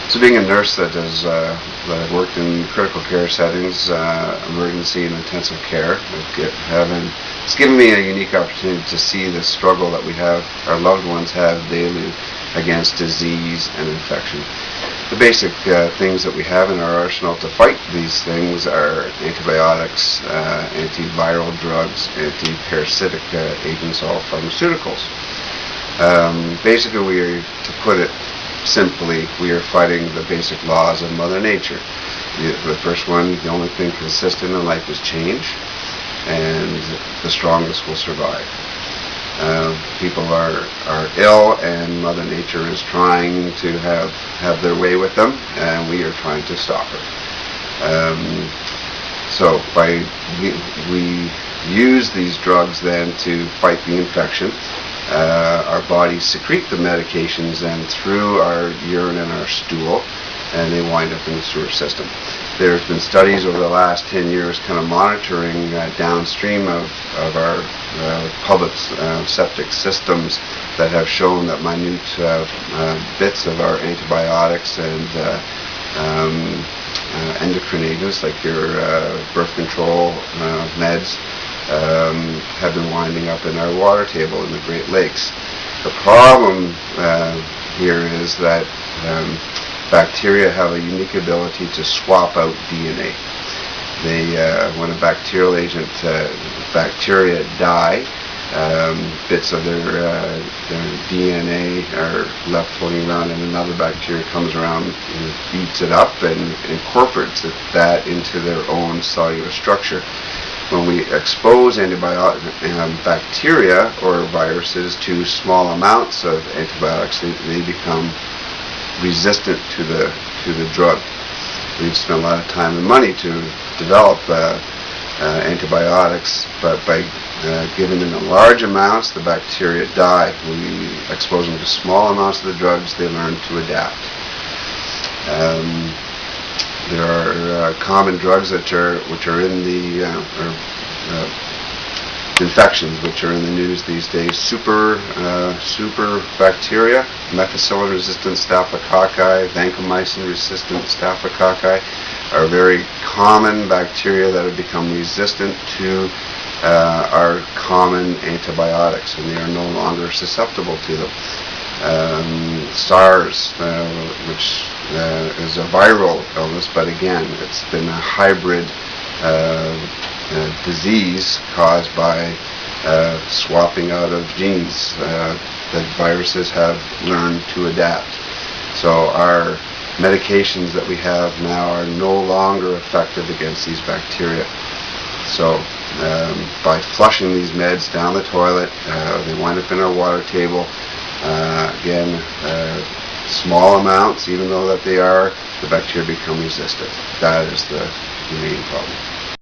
So being a nurse that I've worked in critical care settings, emergency and intensive care, it's given me a unique opportunity to see the struggle that our loved ones have daily against disease and infection. The basic things that we have in our arsenal to fight these things are antibiotics, antiviral drugs, anti-parasitic agents, all pharmaceuticals. Basically, to put it simply, we are fighting the basic laws of Mother Nature. The first one, the only thing consistent in life is change, and the strongest will survive. People are ill, and Mother Nature is trying to have their way with them, and we are trying to stop her. So we use these drugs then to fight the infection. Our bodies secrete the medications then through our urine and our stool, and they wind up in the sewer system. There's been studies over the last 10 years kind of monitoring downstream of our public septic systems that have shown that minute bits of our antibiotics and endocrine agents like your birth control meds have been winding up in our water table in the Great Lakes. The problem here is that bacteria have a unique ability to swap out DNA. When a bacterial agent, bacteria die, bits of their DNA are left floating around, and another bacteria comes around and beats it up and incorporates that into their own cellular structure. When we expose bacteria or viruses to small amounts of antibiotics, they become resistant to the drug. We've spent a lot of time and money to develop antibiotics, but by giving them in large amounts, the bacteria die. We expose them to small amounts of the drugs, they learn to adapt. There are common drugs which are in the infections which are in the news these days. Super bacteria, methicillin-resistant staphylococci, vancomycin-resistant staphylococci are very common bacteria that have become resistant to our common antibiotics, and they are no longer susceptible to them. SARS, which is a viral illness, but again, it's been a hybrid disease caused by swapping out of genes that viruses have learned to adapt. So our medications that we have now are no longer effective against these bacteria. So by flushing these meds down the toilet, they wind up in our water table. Again, small amounts, even though that they are, the bacteria become resistant. That is the main problem.